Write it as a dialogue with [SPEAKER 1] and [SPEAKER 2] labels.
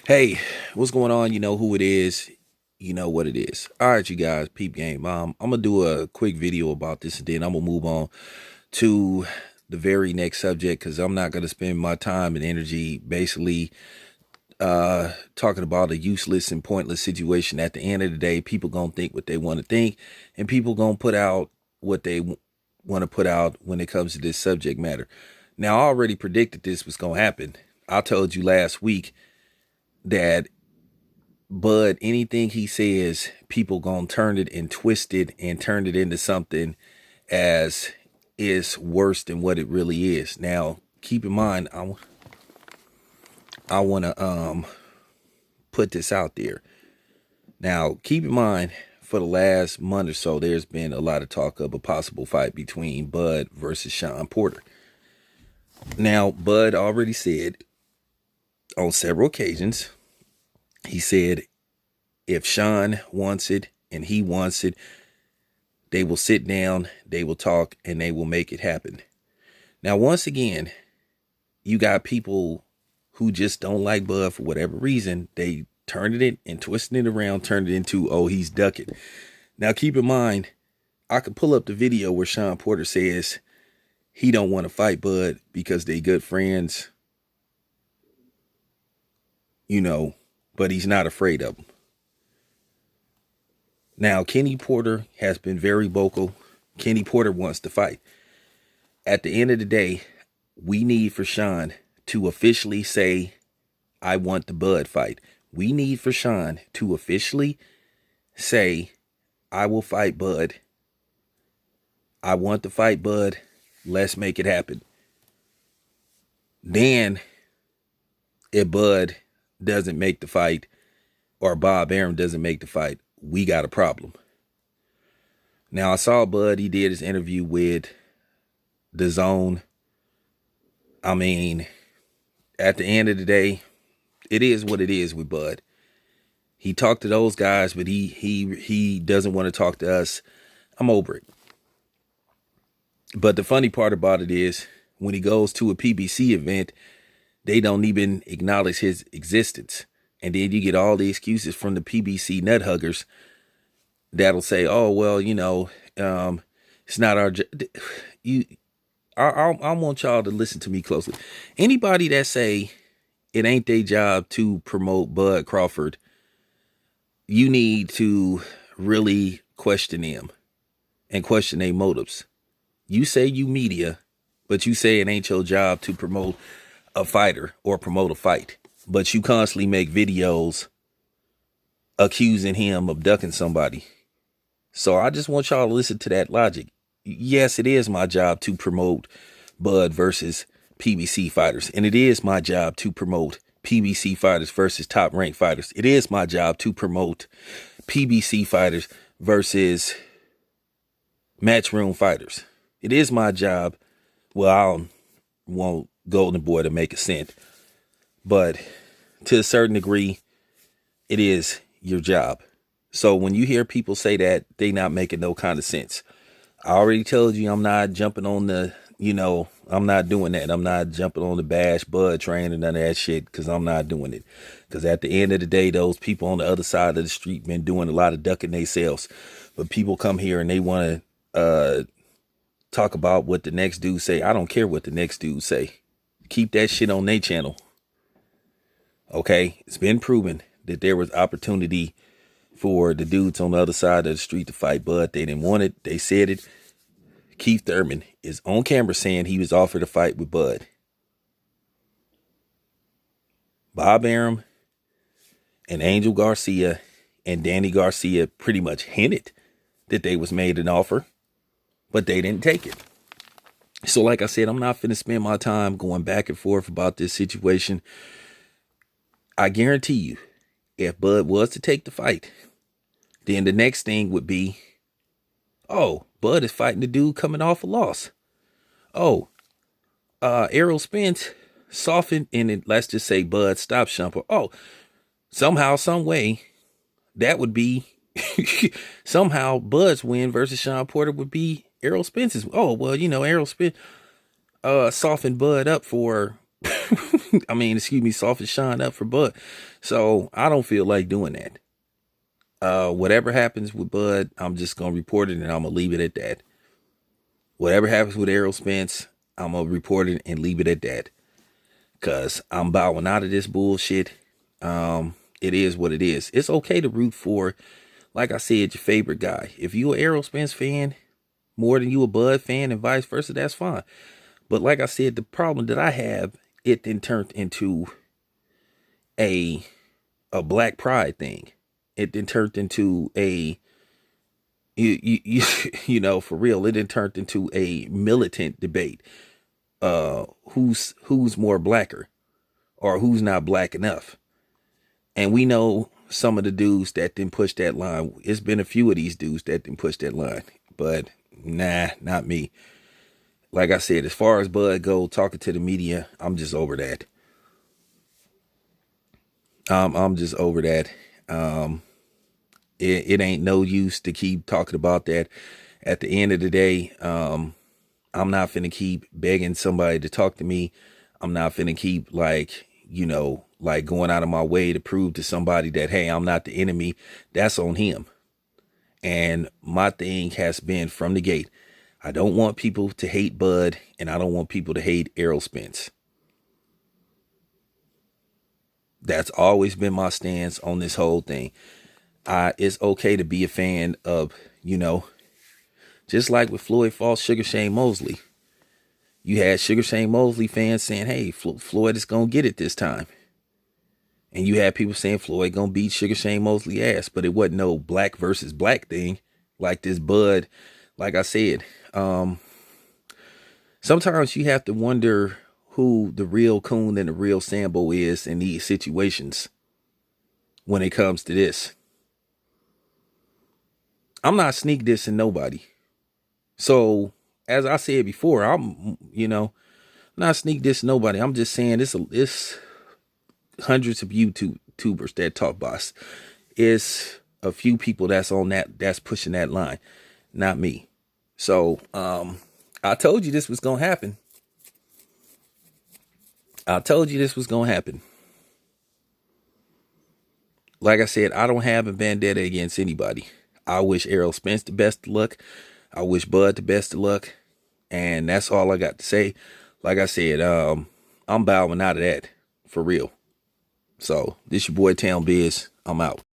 [SPEAKER 1] Hey, what's going on? You know who it is. You know what it is. All right, you guys, peep game. I'm gonna do a quick video about this, and then I'm gonna move on to the very next subject because I'm not gonna spend my time and energy basically talking about a useless and pointless situation. At the end of the day, people gonna think what they want to think, and people gonna put out what they want to put out when it comes to this subject matter. Now, I already predicted this was gonna happen. I told you last week that Bud, anything he says, people gonna turn it and twist it and turn it into something as is worse than what it really is. Now, keep in mind, I want to put this out there. Now, keep in mind, for the last month or so, there's been a lot of talk of a possible fight between Bud versus Sean Porter. Now, Bud already said on several occasions, he said if Sean wants it and he wants it, they will sit down, they will talk, and they will make it happen. Now, once again, you got people who just don't like Bud for whatever reason. They turned it and twisting it around, turned it into, oh, he's ducking. Now, keep in mind, I could pull up the video where Sean Porter says he don't want to fight Bud because they good friends, but he's not afraid of him. Now, Kenny Porter has been very vocal. Kenny Porter wants to fight. At the end of the day, we need for Sean to officially say, I want the Bud fight. We need for Sean to officially say, I will fight Bud. I want to fight Bud. Let's make it happen. Then, if Bud doesn't make the fight, or Bob Arum doesn't make the fight, we got a problem. Now, I saw Bud, he did his interview with The Zone. I mean, at the end of the day, it is what it is with Bud. He talked to those guys, but he doesn't want to talk to us. I'm over it. But the funny part about it is, when he goes to a PBC event, they don't even acknowledge his existence. And then you get all the excuses from the PBC nut huggers that'll say, "Oh well, it's not our job." I want y'all to listen to me closely. Anybody that say it ain't their job to promote Bud Crawford, you need to really question them and question their motives. You say you media, but you say it ain't your job to promote a fighter or promote a fight. But you constantly make videos accusing him of ducking somebody. So I just want y'all to listen to that logic. Yes, it is my job to promote Bud versus PBC fighters. And it is my job to promote PBC fighters versus top ranked fighters. It is my job to promote PBC fighters versus matchroom fighters. It is my job. Well, I don't want Golden Boy to make a cent, but to a certain degree, it is your job. So when you hear people say that, they not making no kind of sense. I already told you I'm not jumping on I'm not doing that. I'm not jumping on the bash Bud train and none of that shit because I'm not doing it. Because at the end of the day, those people on the other side of the street been doing a lot of ducking themselves. But people come here and they want to talk about what the next dude say. I don't care what the next dude say. Keep that shit on their channel. Okay? It's been proven that there was opportunity for the dudes on the other side of the street to fight Bud. They didn't want it. They said it. Keith Thurman is on camera saying he was offered a fight with Bud. Bob Arum and Angel Garcia and Danny Garcia pretty much hinted that they was made an offer, but they didn't take it. So like I said, I'm not finna spend my time going back and forth about this situation. I guarantee you, if Bud was to take the fight, then the next thing would be, oh, Bud is fighting the dude coming off a loss. Oh, Errol Spence softened, and then let's just say Bud stopped Shumper. Oh, somehow, some way, that would be somehow Bud's win versus Sean Porter would be Errol Spence's. Oh, well, Errol Spence softened Bud up for I mean, excuse me, soft as shine up for Bud. So I don't feel like doing that. Whatever happens with Bud, I'm just gonna report it and I'm gonna leave it at that. Whatever happens with Errol Spence, I'm gonna report it and leave it at that. Cause I'm bowing out of this bullshit. It is what it is. It's okay to root for, like I said, your favorite guy. If you an Errol Spence fan more than you a Bud fan and vice versa, that's fine. But like I said, the problem that I have, it then turned into a black pride thing. It then turned into a you know, for real, it then turned into a militant debate. Who's more blacker or who's not black enough? And we know some of the dudes that didn't push that line. It's been a few of these dudes that didn't push that line, but nah, not me. Like I said, as far as Bud go, talking to the media, I'm just over that. I'm just over that. It ain't no use to keep talking about that. At the end of the day, I'm not finna keep begging somebody to talk to me. I'm not finna keep like, you know, like going out of my way to prove to somebody that, hey, I'm not the enemy. That's on him. And my thing has been from the gate, I don't want people to hate Bud and I don't want people to hate Errol Spence. That's always been my stance on this whole thing. It's okay to be a fan of, you know, just like with Floyd fought Sugar Shane Mosley. You had Sugar Shane Mosley fans saying, hey, Floyd is going to get it this time. And you had people saying Floyd going to beat Sugar Shane Mosley ass. But it wasn't no black versus black thing like this Bud. Like I said, sometimes you have to wonder who the real coon and the real Sambo is in these situations when it comes to this. I'm not sneak dissing nobody. So, as I said before, I'm, you know, not sneak dissing nobody. I'm just saying it's hundreds of YouTubers that talk boss. It's a few people that's on that's pushing that line, not me. So, I told you this was going to happen. I told you this was going to happen. Like I said, I don't have a vendetta against anybody. I wish Errol Spence the best of luck. I wish Bud the best of luck. And that's all I got to say. Like I said, I'm bowing out of that for real. So this your boy Town Biz. I'm out.